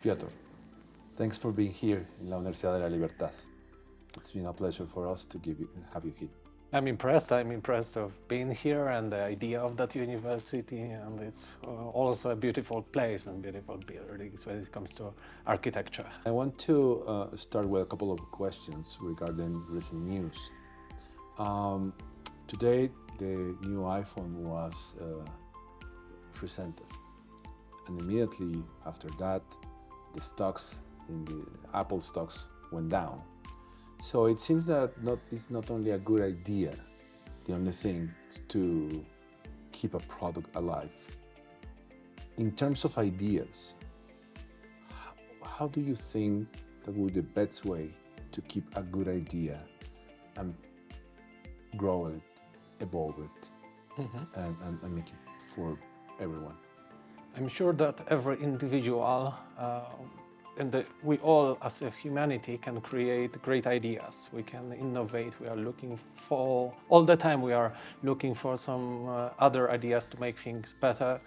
Piotr, thanks for being here in la Universidad de la Libertad. It's been a pleasure for us to have you here. I'm impressed of being here and the idea of that university, and it's also a beautiful place and beautiful buildings when it comes to architecture. I want to start with a couple of questions regarding recent news. Today, the new iPhone was presented, and immediately after that, the stocks in the Apple stocks went down. So it seems that it's not only a good idea, the only thing to keep a product alive. In terms of ideas, how do you think that would be the best way to keep a good idea and grow it, evolve it, and make it for everyone? I'm sure that every individual and we all as a humanity can create great ideas. We can innovate. We are looking for, all the time we are looking for some other ideas to make things better,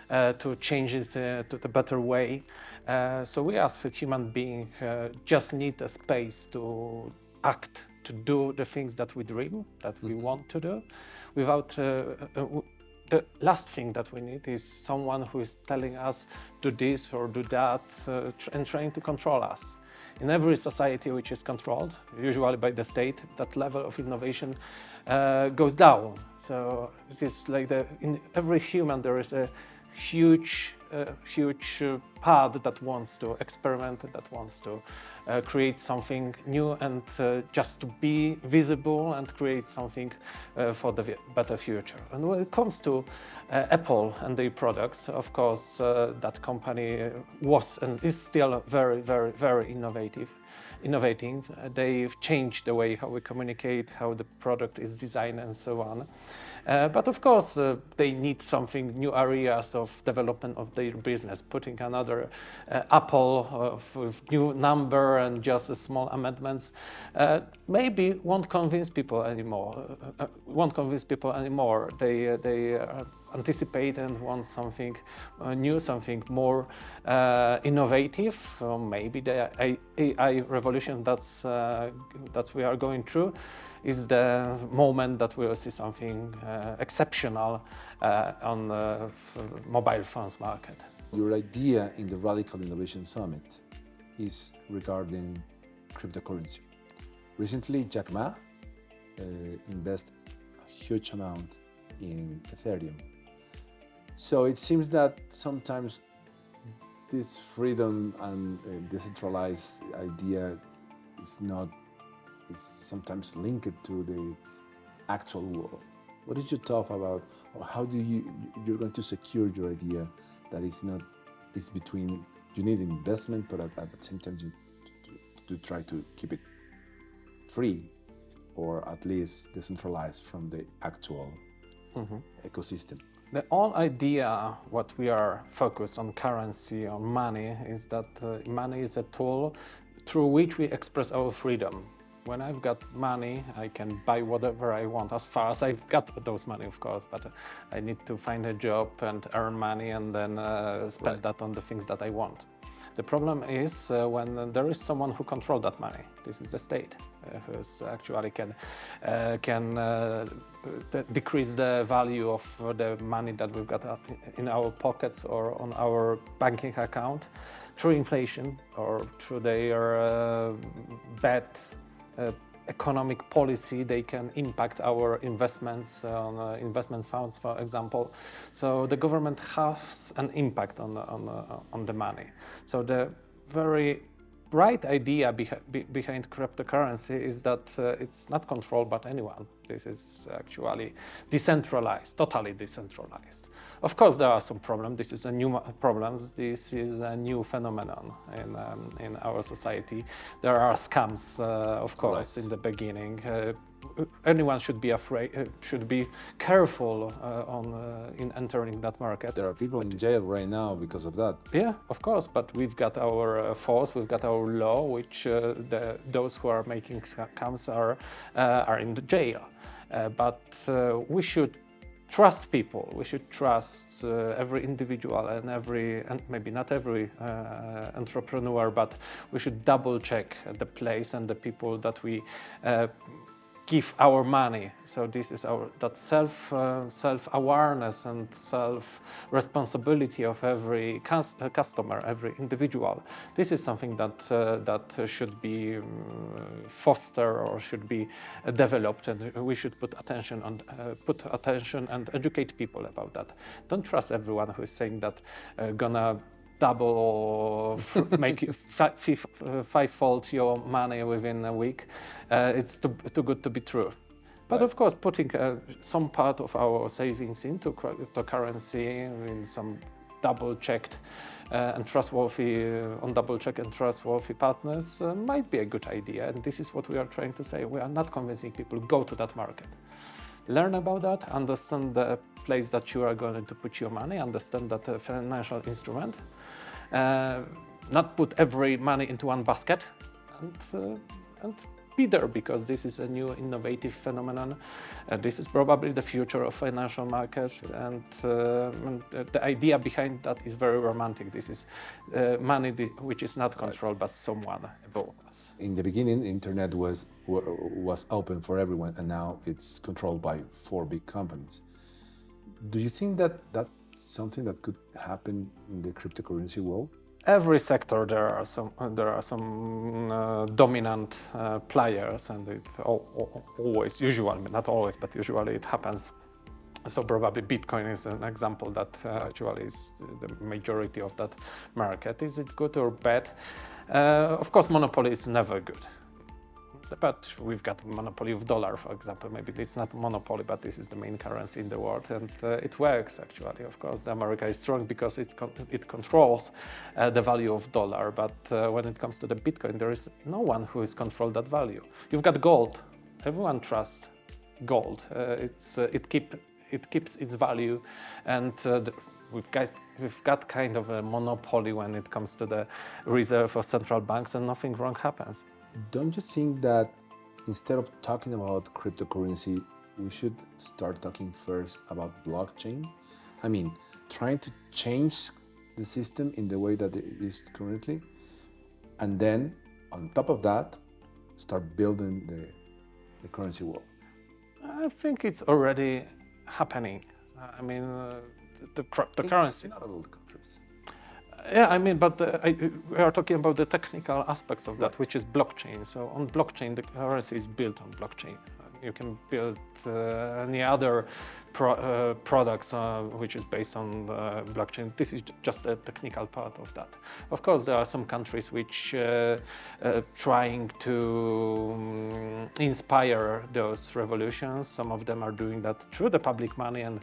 to change it to the better way. So we as a human being just need a space to act, to do the things that we dream, that we want to do, without the last thing that we need is someone who is telling us do this or do that and trying to control us. In every society which is controlled, usually by the state, that level of innovation goes down. So it is like in every human there is a huge part that wants to experiment, that wants to create something new and just to be visible and create something for the better future. And when it comes to Apple and their products, of course, that company was and is still very innovating. They've changed the way how we communicate, how the product is designed and so on. But of course, they need something, new areas of development of their business, putting another Apple with new number and just a small amendments, maybe won't convince people anymore. They anticipate and want something new, something more innovative. Maybe the AI revolution that we are going through is the moment that we will see something exceptional on the mobile phones market. Your idea in the Radical Innovation Summit is regarding cryptocurrency. Recently, Jack Ma invested a huge amount in Ethereum. So it seems that sometimes this freedom and decentralized idea is sometimes linked to the actual world. What is your thought about, or how do you're going to secure your idea that it's between, you need investment, but at the same time to try to keep it free, or at least decentralized from the actual ecosystem? The whole idea, what we are focused on currency, on money, is that money is a tool through which we express our freedom. When I've got money, I can buy whatever I want, as far as I've got those money, of course, but I need to find a job and earn money and then spend that on the things that I want. The problem is when there is someone who controls that money. This is the state, who actually can decrease the value of the money that we've got in our pockets or on our banking account through inflation or through their bad economic policy. They can impact our investments on investment funds, for example. So the government has an impact on the money. So the very right idea behind cryptocurrency is that it's not controlled by anyone. This is actually decentralized, totally decentralized. Of course, there are some problems. This is a new problem. This is a new phenomenon in our society. There are scams, of course, in the beginning. Anyone should be afraid, should be careful in entering that market. There are people in jail right now because of that. Yeah, of course, but we've got our force, we've got our law, which those who are making scams are in the jail. But we should trust people. We should trust every individual and maybe not every entrepreneur, but we should double check the place and the people that we give our money. So this is that self awareness and self responsibility of every customer, every individual. This is something that should be fostered or should be developed, and we should put attention and educate people about that. Don't trust everyone who is saying that gonna double or make you fivefold your money within a week. It's too good to be true. But of course, putting some part of our savings into cryptocurrency in some double-checked and trustworthy, double-check and trustworthy partners might be a good idea. And this is what we are trying to say. We are not convincing people to go to that market. Learn about that, understand the place that you are going to put your money, understand that financial instrument, not put every money into one basket, and be there, because this is a new innovative phenomenon. This is probably the future of financial markets, and the idea behind that is very romantic. This is money which is not controlled by someone above us. In the beginning, internet was open for everyone, and now it's controlled by 4 big companies. Do you think that that's something that could happen in the cryptocurrency world? Every sector there are some dominant players, and it usually, not always, but usually it happens. So probably Bitcoin is an example that actually is the majority of that market. Is it good or bad? Of course, monopoly is never good. But we've got a monopoly of dollar, for example. Maybe it's not a monopoly, but this is the main currency in the world, and it works actually. Of course, America is strong because it controls the value of dollar. But when it comes to the Bitcoin, there is no one who is controlled that value. You've got gold. Everyone trusts gold. It keeps its value, and we've got kind of a monopoly when it comes to the reserve of central banks, and nothing wrong happens. Don't you think that instead of talking about cryptocurrency, we should start talking first about blockchain? I mean, trying to change the system in the way that it is currently, and then on top of that, start building the currency world. I think it's already happening. I mean, the cryptocurrency. In not all the countries. Yeah, I mean, but we are talking about the technical aspects of that, which is blockchain. So on blockchain, the currency is built on blockchain. You can build any other products which is based on blockchain. This is just a technical part of that. Of course, there are some countries which trying to inspire those revolutions. Some of them are doing that through the public money and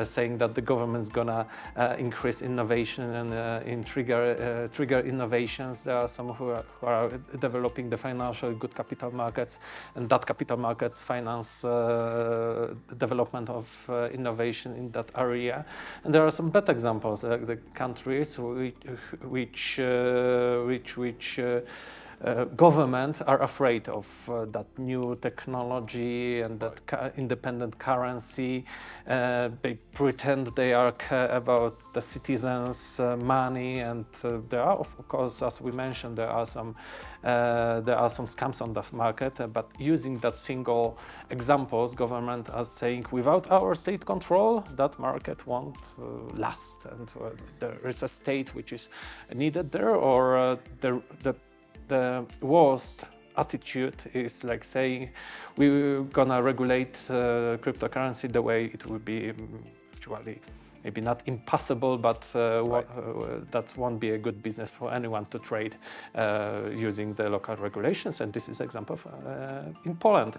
saying that the government's gonna increase innovation and trigger innovations. There are some who are developing the financial good capital markets, and that capital markets finance development of innovation in that area. And there are some bad examples, like the countries which government are afraid of that new technology and that independent currency. They pretend they are care about the citizens' money, and there are, of course, as we mentioned, there are some scams on that market. But using that single examples, government are saying without our state control, that market won't last, and there is a state which is needed there, or the worst attitude is like saying we're gonna regulate cryptocurrency the way it would be actually maybe not impossible, but that won't be a good business for anyone to trade using the local regulations. And this is example in Poland.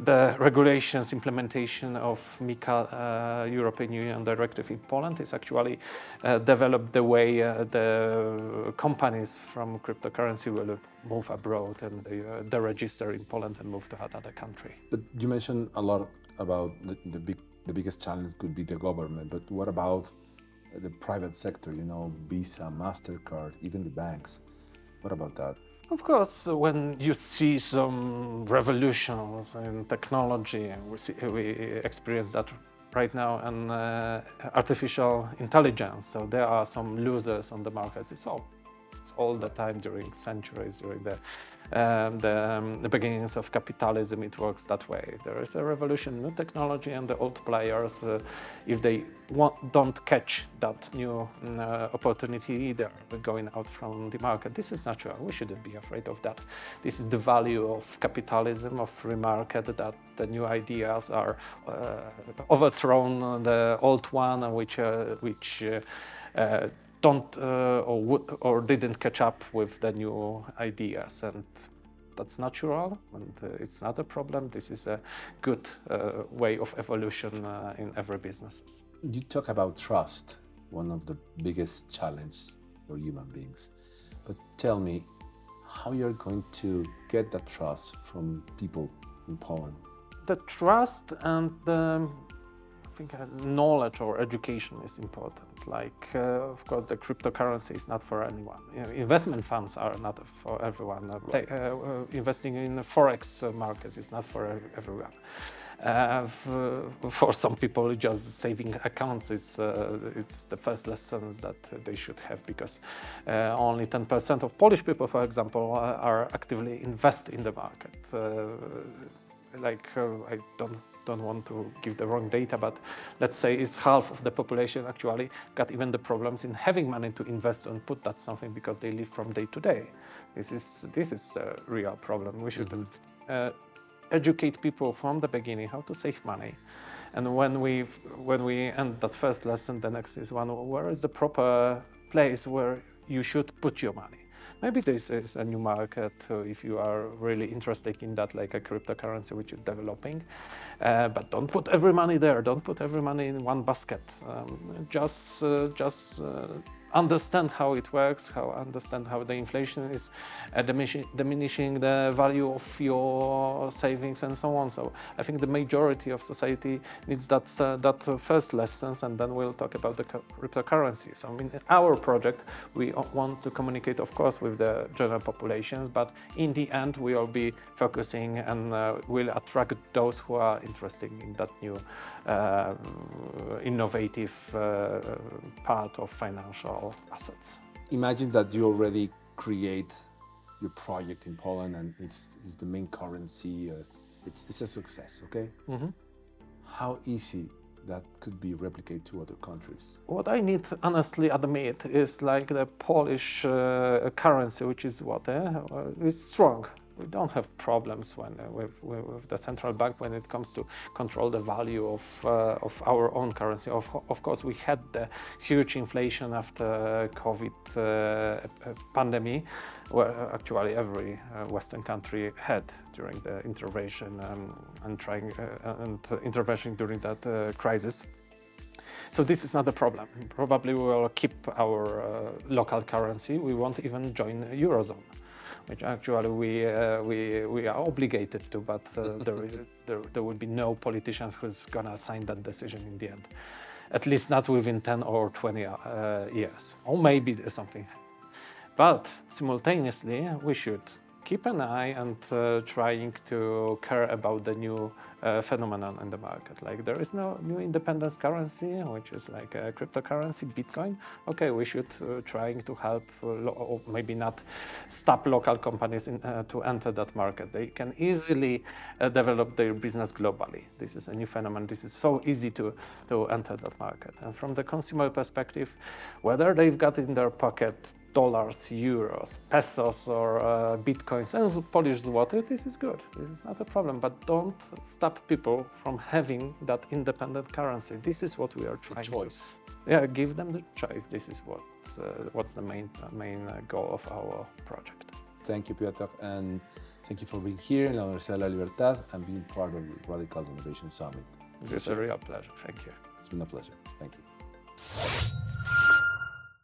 The regulations implementation of MICA European Union Directive in Poland is actually developed the way the companies from cryptocurrency will move abroad, and they register in Poland and move to another country. But you mentioned a lot about the biggest challenge could be the government, but what about the private sector, Visa, MasterCard, even the banks? What about that? Of course, when you see some revolutions in technology, and we experience that right now in artificial intelligence. So there are some losers on the market. It's all the time during centuries, during the beginnings of capitalism. It works that way. There is a revolution, new technology, and the old players, if they don't catch that new opportunity, they're going out from the market. This is natural. We shouldn't be afraid of that. This is the value of capitalism, of free market, that the new ideas are overthrown the old one, which don't or didn't catch up with the new ideas, and that's natural, and it's not a problem. This is a good way of evolution in every business. You talk about trust, one of the biggest challenges for human beings. But tell me how you're going to get that trust from people in Poland. The trust and the knowledge or education is important. Like, of course, the cryptocurrency is not for anyone. Investment funds are not for everyone. Investing in the forex market is not for everyone. For some people, just saving accounts it's the first lessons that they should have, because only 10% of Polish people, for example, are actively invest in the market. I don't want to give the wrong data, but let's say it's half of the population actually got even the problems in having money to invest and put that something, because they live from day to day. This is the real problem. We should educate people from the beginning how to save money. And when we end that first lesson, the next is one: where is the proper place where you should put your money? Maybe this is a new market if you are really interested in that, like a cryptocurrency which is developing. But don't put every money there. Don't put every money in one basket. Just understand how it works, understand how the inflation is diminishing the value of your savings and so on. So I think the majority of society needs that first lessons, and then we'll talk about the cryptocurrency. So in our project, we want to communicate, of course, with the general populations, but in the end, we will be focusing and will attract those who are interested in that new innovative part of financial assets. Imagine that you already create your project in Poland and it's the main currency. It's a success, okay? Mm-hmm. How easy that could be replicated to other countries? What I need honestly admit is like the Polish currency, which is is strong. We don't have problems with the central bank when it comes to control the value of our own currency. Of course, we had the huge inflation after COVID pandemic, where actually every Western country had during the intervention and intervention during that crisis. So this is not a problem. Probably we will keep our local currency. We won't even join Eurozone, which actually we are obligated to, but there will be no politicians who's gonna sign that decision in the end, at least not within 10 or 20 years, or maybe something. But simultaneously, we should keep an eye and trying to care about the new phenomenon in the market. Like, there is no new independence currency, which is like a cryptocurrency, Bitcoin. Okay, we should trying to help, or maybe not stop local companies to enter that market. They can easily develop their business globally. This is a new phenomenon. This is so easy to enter that market. And from the consumer perspective, whether they've got in their pocket dollars, euros, pesos, or bitcoins and Polish zloty, this is good. This is not a problem. But don't stop people from having that independent currency. This is what we are trying to do. Yeah, give them the choice. This is what's the main goal of our project. Thank you, Piotr, and thank you for being here in la Universidad de la Libertad and being part of the Radical Innovation Summit. It's a real pleasure. Thank you. It's been a pleasure. Thank you.